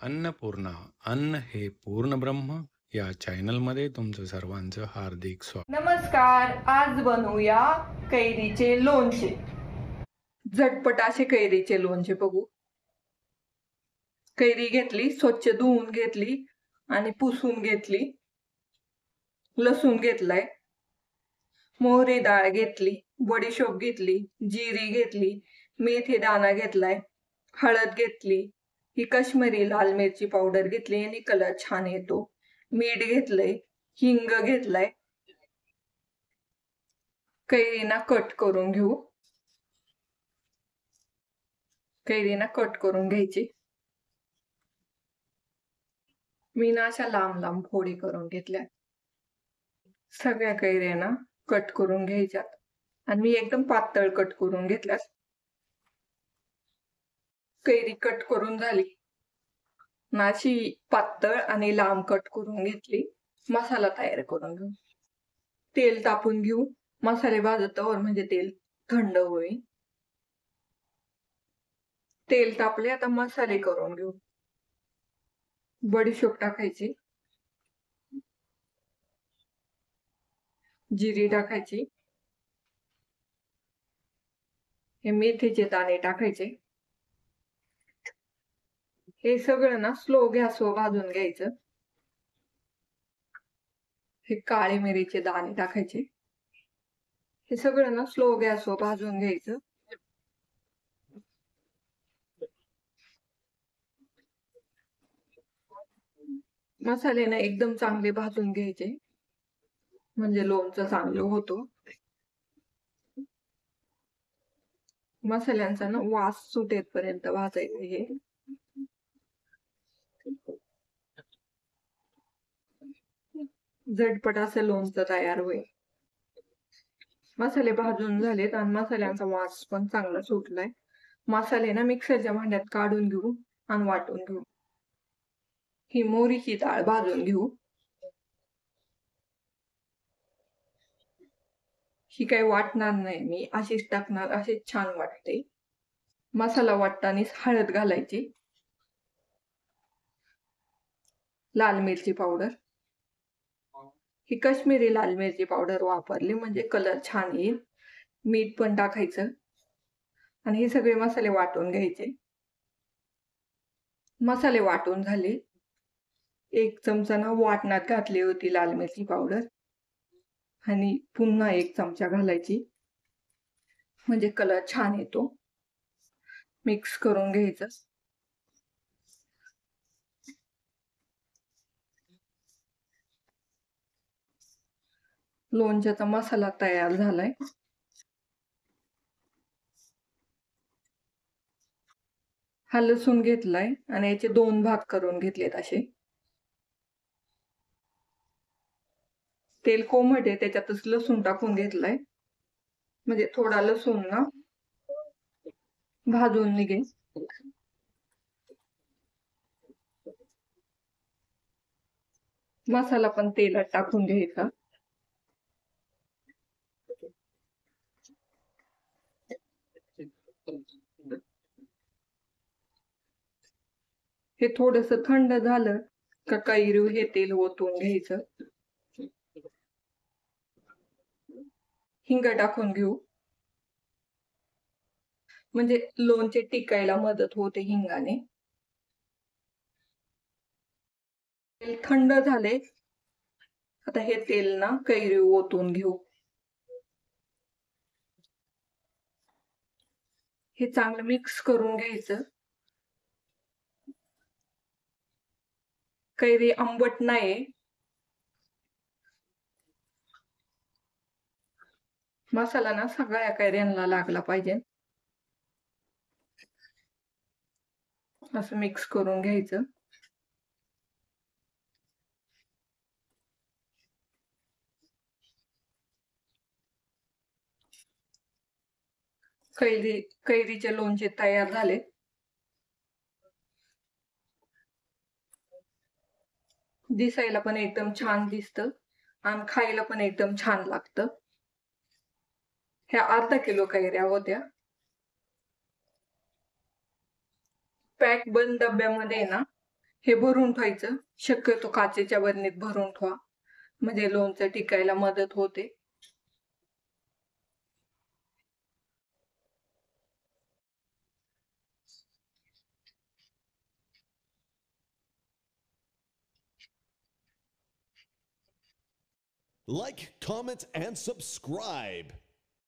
अन्नपूर्णा अन्न हे पूर्ण ब्रह्म या चॅनलमध्ये तुमचं सर्वांचं हार्दिक स्वागत. नमस्कार. आज बनवूया कैरीचे लोणचे. झटपट असे कैरीचे लोणचे बघू. कैरी घेतली, स्वच्छ धुवून घेतली आणि पुसून घेतली. लसूण घेतलाय, मोहरी डाळ घेतली, बडीशोप घेतली, जिरी घेतली, मेथी दाणा घेतलाय, हळद घेतली, ही काश्मीरी लाल मिरची पावडर घेतली आणि कलर छान येतो. मीठ घेतलंय, हिंग घेतलाय. कैरीना कट करून घेऊ. कैरीना कट करून घ्यायची. मी ना अशा लांब लांब फोडी करून घेतल्या. सगळ्या कैऱ्यांना कट करून घ्यायच्यात आणि मी एकदम पातळ कट करून घेतल्यात. कैरी कट करून झाली. नाशी पातळ आणि लांब कट करून घेतली. मसाला तयार करून घेऊ. तेल तापून घेऊ. मसाले भाजतवर म्हणजे तेल थंड होईल. तेल तापले, आता मसाले करून घेऊ. बडीशोप टाकायची, जिरी टाकायची, हे मेथीचे दाणे टाकायचे. हे सगळं ना स्लो गॅसवर भाजून घ्यायचं. हे काळे मिरीचे दाणे टाकायचे. हे सगळं ना स्लो गॅसवर भाजून घ्यायचं. मसाले ना एकदम चांगले भाजून घ्यायचे म्हणजे लोणचं चांगलं होतो. मसाल्यांचा ना वास सुटेपर्यंत भाजायचं. हे झटपट असं लोणचं तयार होईल. मसाले भाजून झालेत आणि मसाल्यांचा वास पण चांगला सुटलाय. मसाले ना मिक्सरच्या भांड्यात काढून घेऊ आणि वाटून घेऊ. ही मोहरीची डाळ भाजून घेऊ. ही काही वाटणार नाही, मी अशीच टाकणार. अशीच छान वाटते. मसाला वाटतानाच हळद घालायची, लाल मिरची पावडर, ही काश्मीरी लाल मिरची पावडर वापरली म्हणजे कलर छान येईल. मीठ पण टाकायचं आणि हे सगळे मसाले वाटून घ्यायचे. मसाले वाटून झाले. एक चमचा ना वाटणात घातली होती लाल मिरची पावडर आणि पुन्हा एक चमचा घालायची म्हणजे कलर छान येतो. मिक्स करून घ्यायचं. लोणच्याचा मसाला तयार झालाय. हा लसूण घेतलाय आणि याचे 2 भाग करून घेतलेत असे. तेल कोमट आहे, त्याच्यातच लसूण टाकून घेतलाय म्हणजे थोडा लसूण ना भाजून निघेल. मसाला पण तेलात टाकून घ्यायचा. हे थोडस थंड झालं का कैरी हे तेल ओतून घ्यायचं. हिंग टाकून घेऊ म्हणजे लोणचे टिकायला मदत होते हिंगाने. तेल थंड झाले, आता हे तेल ना कैरी ओतून घेऊ. हे चांगलं मिक्स करून घ्यायचं. कैरी आंबट नाही, मसाला ना सगळ्या कैऱ्यांना लागला पाहिजे. असं मिक्स करून घ्यायचं. कैरीचे लोणचे तयार झाले. दिसायला पण एकदम छान दिसतं आणि खायला पण एकदम छान लागतं. ह्या अर्धा किलो कैऱ्या होत्या. पॅक बंद डब्यामध्ये ना हे भरून ठेवायचं. शक्यतो काचेच्या बरणीत भरून ठेवा, म्हणजे लोणचं टिकायला मदत होते. Like, comment, and subscribe.